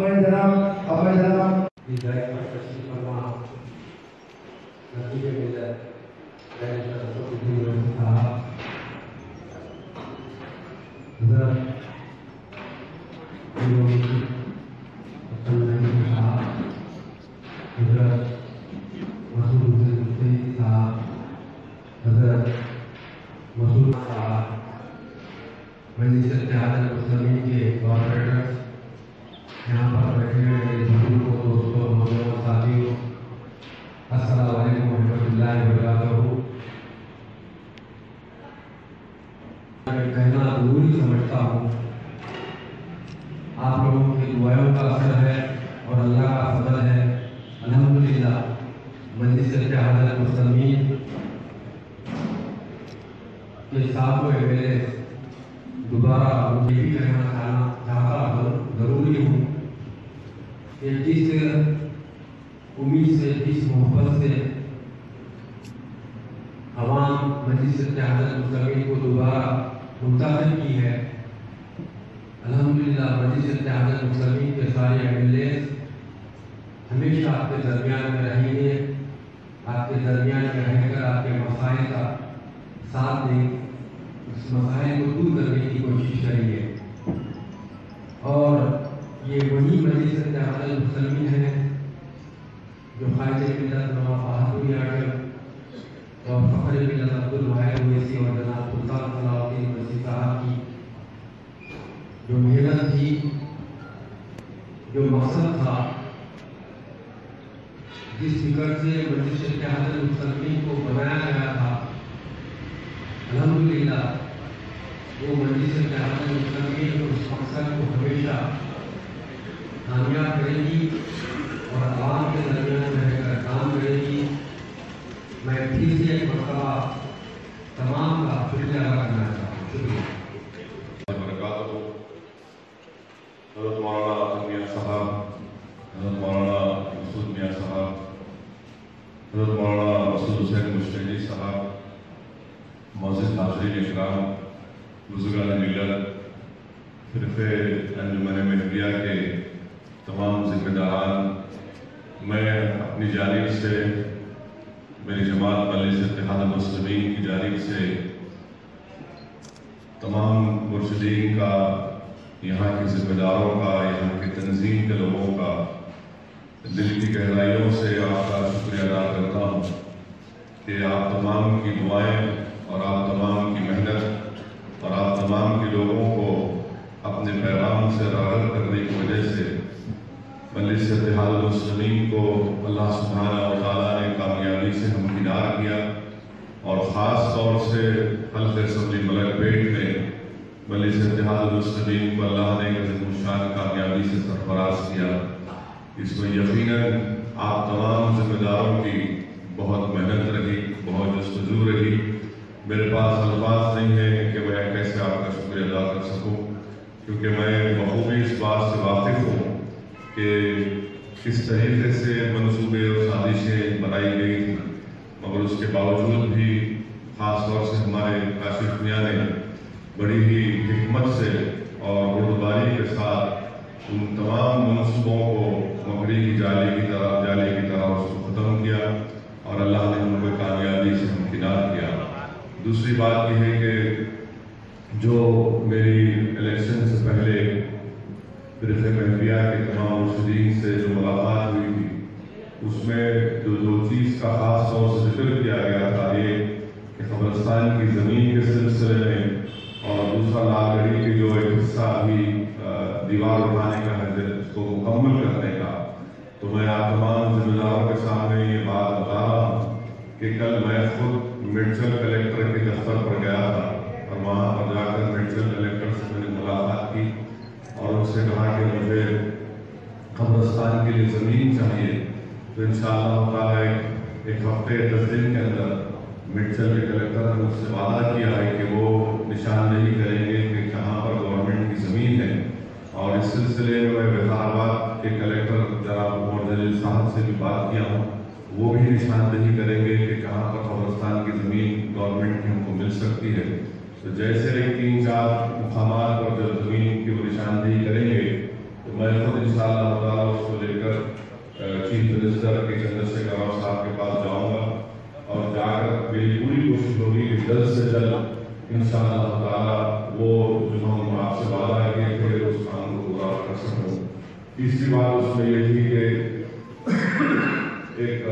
ہمارے جناب یہاں پر بیٹھے ہوئے بزرگوں دوستوں نوجوان ساتھیوں، السلام علیکم ورحمۃ اللہ وبرکاتہ۔ میں کہنا ضروری سمجھتا ہوں، آپ لوگوں کی دعاؤں کا اثر ہے اور اللہ کا فضل ہے۔ الحمدللہ مجلس اتحاد المسلمین کے ساتھ میں دوبارہ مجھے بھی کہنا چاہتا ہوں، ضروری ہوں کہ جس امید سے، جس محبت سے عوام مجلس اتحاد المسلمین کو دوبارہ منتخب کی ہے، الحمدللہ مجلس اتحاد المسلمین کے سارے MLAs ہمیشہ آپ کے درمیان میں رہیں گے، آپ کے درمیان میں رہ کر آپ کے مسائل کا ساتھ دیں، اس مسائل کو دور کرنے کی کوشش کریں گے۔ اور یہ وہی مجلس اتحاد المسلمین ہے جو خواجہ ملت نواب بہادر اعظم اور فخر ملت عبدالواحد اویسی اور جناب سلطان صلاح الدین اویسی صاحب کی جو محنت تھی، جو مقصد تھا، جس فکر سے مجلس اتحاد المسلمین کو بنایا گیا تھا، الحمدللہ وہ مجلس اتحاد المسلمین اس مقصد کو ہمیشہ کامیاب کرے گی اور عوام کے درمیان رہ کر کام کرے گی۔ میں پھر سے ایک مرتبہ تمام کا شکریہ ادا کرنا چاہتا ہوں۔ شکریہ۔ حضرت مولانا میاں صاحب، حضرت مولانا مسعود میاں صاحب، حضرت مولانا مسعود حسین مشتاقی صاحب، معزز حاضرین اکرام، بزرگان ملت، فرقے انجمن مہدیہ کے تمام ذمہ داران، میں اپنی جانب سے، میری جماعت مجلس اتحاد المسلمین کی جانب سے تمام مرشدین کا، یہاں کے ذمہ داروں کا، یہاں کی تنظیم کے لوگوں کا دل کی گہرائیوں سے آپ کا شکریہ ادا کرتا ہوں کہ آپ تمام کی دعائیں اور آپ تمام کی محنت اور آپ تمام کے لوگوں کو اپنے پیغام سے راغب کرنے کی وجہ سے مجلس اتحاد المسلمین کو اللہ سبحانہ و تعالیٰ نے کامیابی سے ہمکنار کیا، اور خاص طور سے حلقہ اسمبلی ملک پیٹ میں مجلس اتحاد المسلمین کو اللہ نے عظیم الشان کامیابی سے سرفراز کیا۔ اس میں یقیناً آپ تمام ذمہ داروں کی بہت محنت رہی، بہت جستجو رہی۔ میرے پاس الفاظ نہیں ہیں کہ میں کیسے آپ کا شکریہ ادا کر سکوں، کیونکہ میں بخوبی اس بات سے واقف ہوں کہ کس طریقے سے منصوبے اور سازشیں بنائی گئی تھیں، مگر اس کے باوجود بھی خاص طور سے ہمارے کاشف میاں نے بڑی ہی حکمت سے اور بردباری کے ساتھ ان تمام منصوبوں کو مکڑی کی جالے کی طرح اس کو ختم کیا، اور اللہ نے ان کو کامیابی سے ہمکنار کیا۔ دوسری بات یہ ہے کہ جو میری الیکشن سے پہلے فرقہ مہدیہ کے تمام مرشدین سے جو ملاقات ہوئی تھی، اس میں جو چیز کا خاص طور سے ذکر کیا گیا تھا، یہ کہ قبرستان کی زمین کے سلسلے میں، اور دوسرا لال گڑھی کی جو ایک حصہ ابھی دیوار اٹھانے کا ہے اس کو مکمل کرنے کا۔ تو میں آپ تمام ذمہ داروں کے سامنے یہ بات بتا رہا ہوں کہ کل میں خود میڈیکل کلیکٹر کے دفتر پر گیا تھا، اور وہاں پر جا کر میڈیکل کلیکٹر سے میں نے ملاقات کی اور اس سے کہا کہ مجھے قبرستان کے لیے زمین چاہیے۔ تو انشاءاللہ تعالیٰ ایک ہفتے 10 دن کے اندر میڈیکل کے کلیکٹر نے مجھ سے وعدہ کیا ہے کہ وہ نشاندہی کریں گے کہ کہاں پر گورنمنٹ کی زمین ہے، اور اس سلسلے میں وقار آباد کے کلیکٹر جناب عمر جلیل صاحب سے بھی بات کیا ہوں، وہ بھی نشاندہی کریں گے کہ کہاں پر قبرستان کی زمین گورنمنٹ کی ہم کو مل سکتی ہے۔ تو جیسے 3-4 مقامات پر جو زمین کی وہ نشاندہی کریں گے، تو میں خود انشاءاللہ تعالیٰ اس کو لے کر چیف منسٹر کے چندرشیکھر راؤ صاحب کے پاس جاؤں گا اور جا کر میری پوری کوشش ہوگی کہ جلد سے جلد انشاءاللہ تعالیٰ وہ جو ہم آپ سے وعدہ کیے تھے اس کام کو پورا کر سکوں۔ تیسری بات اس میں یہ تھی کہ ایک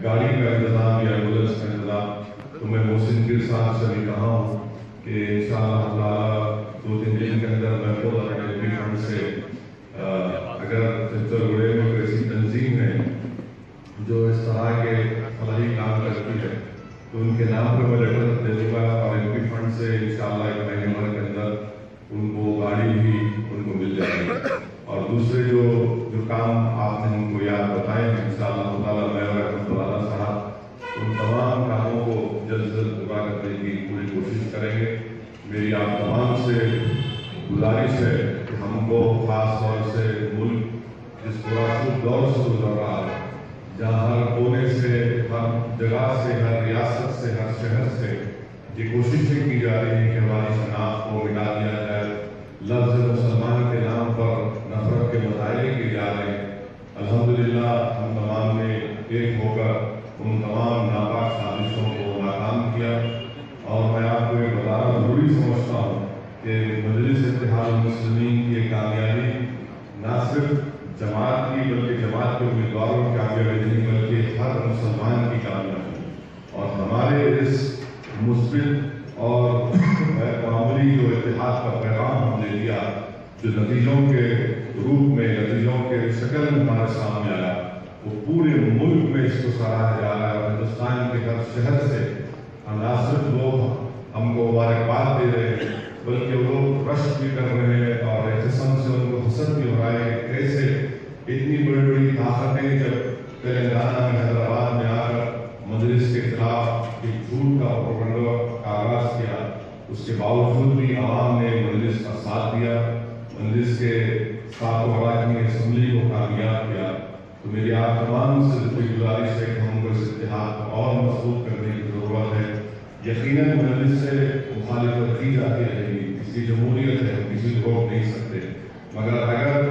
گاڑی کا انتظام یا ایمبولینس کا انتظام، تو میں محسن پیر صاحب سے بھی کہا ہوں کہ انشاءاللہ تعالیٰ 2-3 دن کے اندر میں خود اپنے ایمپی فنڈ سے اگر چچرگوڑے میں کوئی ایسی تنظیم ہے جو اس طرح کے فلاحی کام کرتی ہے تو ان کے نام پہ میں لیٹر دے دوں گا اور ایمپی فنڈ سے انشاءاللہ 1 مہینے بھر کے اندر ان کو گاڑی بھی ان کو مل جائے گی۔ اور دوسرے جو کام آپ نے ان کو یاد بتائے ہیں انشاءاللہ تعالیٰ میں اور احمد اللہ صاحب ان تمام کاموں کو جلد سے جلد پورا کرنے کی پوری کوشش کریں گے۔ میری آپ تمام سے گزارش ہے کہ ہم کو خاص طور سے ملک جس پورا دور سے گزر رہا ہے، جہاں ہر کونے سے، ہر جگہ سے، ہر ریاست سے، ہر شہر سے یہ کوششیں کی جا رہی ہیں کہ ہماری شناخت کو مٹا دیا جائے، لفظ مسلمان کے نام پر نفرت کے مظاہرے کیے جا رہے ہیں۔ الحمدللہ ہم تمام نے ایک ہو کر ان تمام ناپاک سازشوں کو ناکام کیا، اور میں آپ کو یہ بتانا ضروری سمجھتا ہوں کہ مجلس اتحاد المسلمین کی کامیابی نہ صرف جماعت کی بلکہ جماعت کے امیدواروں کی کامیابی نہیں بلکہ ہر مسلمان کی کامیابی، اور ہمارے اس مثبت اور معمولی جو اتحاد کا پیغام ہم نے دیا، جو نتیجوں کے روپ میں، نتیجوں کے شکل میں ہمارے سامنے آیا، وہ پورے ملک میں اس کو سراہا جا رہا ہے، اور ہندوستان کے ہر شہر سے نہ صرف لوگ ہم کو مبارکباد دے رہے ہیں بلکہ وہ لوگ رشک بھی کر رہے ہیں اور احتسام سے ان کو حسد بھی ہو رہا ہے کہ کیسے اتنی بڑی بڑی طاقتیں جب تلنگانہ میں، حیدرآباد میں آ کر مجلس کے خلاف ایک جھوٹ کا پروپیگنڈا کا آغاز کیا، اس کے باوجود بھی عوام نے مجلس کا ساتھ دیا، مجلس کے ساتھوں اراکین اسمبلی کو کامیاب کیا۔ تو میری آپ تمام سے گزارش ہے کہ ہم کو اس اتحاد کو اور مضبوط کرنے کی ضرورت ہے۔ یقیناً مجلس سے مخالفت کی جاتی رہے گی، اس کی جمہوریت ہے، ہم کسی کو روک نہیں سکتے، مگر اگر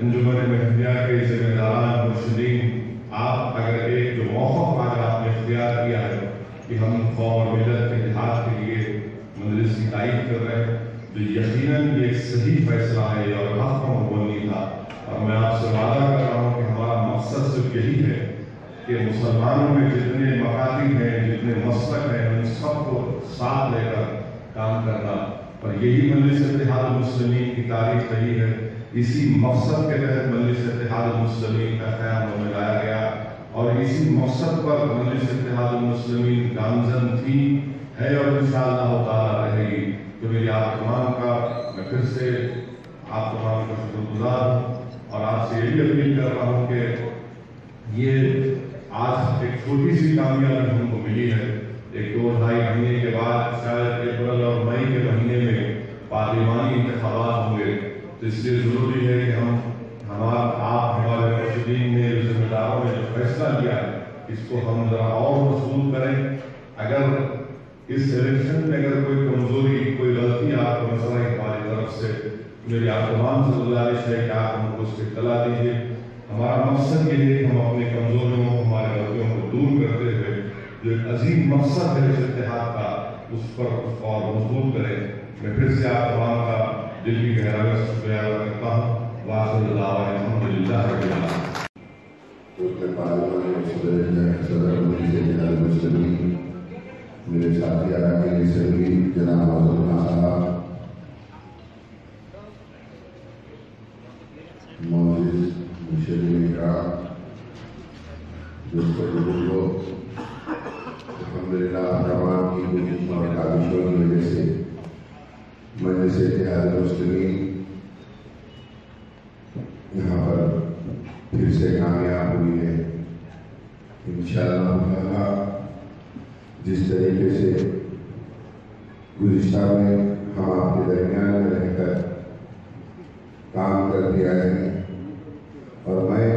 انجمن مہدیہ کے ذمہ داران مرشدین آپ اگر ایک جو موقف آج آپ نے اختیار کیا ہے کہ ہم قوم اور ملت کے اتحاد کے لیے مجلس کی تائید کر رہے ہیں، تو یقیناً یہ ایک صحیح فیصلہ ہے اور حق کا مبنی تھا، اور میں آپ سے وعدہ کر رہا ہوں کہ ہمارا مقصد صرف یہی ہے کہ مسلمانوں میں جتنے مکاتب ہیں، جتنے مسلک ہیں، ان سب کو ساتھ لے کر کام کرنا، اور یہی مجلس اتحاد المسلمین کی تاریخ رہی ہے۔ اسی مقصد کے تحت مجلس اتحاد المسلمین کا قیام میں لایا گیا، اور اسی مقصد پر مجلس اتحاد المسلمین گامزن تھی، ہے اور انشاءاللہ تعالیٰ رہے گی۔ تو میری آپ تمام کا میں پھر سے آپ تمام کا شکر گزار ہوں، اور آپ سے یہی اپیل کر رہا ہوں کہ یہ آج ایک چھوٹی سی کامیابی ہم کو ملی ہے، ایک 2-2.5 مہینے کے بعد شاید اپریل اور مئی کے مہینے میں پارلیمانی انتخابات ہوں گے، تو اس لیے ضروری ہے کہ آپ ہمارے مرشدین نے، ذمہ داروں نے جو فیصلہ لیا ہے اس کو ہم ذرا اور مضبوط کریں۔ اگر اس الیکشن میں اگر کوئی کمزوری، کوئی غلطی آپ کو نظر آئی ہماری طرف سے، میری آپ تمام سے گزارش ہے کہ آپ ہم کو اس کی اطلاع دیجیے۔ ہمارا مقصد یہ ہے کہ ہم اپنی کمزوریوں، ہمارے غلطیوں کو دور کرتے ہوئے جو ایک عظیم مقصد ہے اس اتحاد کا، اس پر اور مضبوط کریں۔ میں پھر سے آپ تمام کا دل کی گہرائیوں سے شکریہ ادا کرتا ہوں۔ وآخر دعوانا الحمدللہ رب العالمین۔ صدر مجلس اتحاد المسلمین، میرے ساتھی اراکین اسمبلی جناب عبداللہ صاحب، معزز مشرفین اکرام، دوستوں بزرگوں، الحمدللہ تمام کی کوششوں اور کاوشوں کی وجہ سے مجلس اتحاد المسلمین یہاں پر پھر سے کامیاب ہوئی ہے۔ انشاءاللہ تعالیٰ جس طریقے سے گزشتہ میں ہم آپ کے درمیان میں رہ کر کام کرتے آئے ہیں، اور میں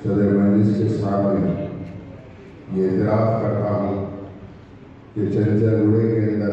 صدر مجلس کے سامنے یہ اعتراف کرتا ہوں کہ چنچل گوڑے کے اندر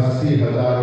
80,000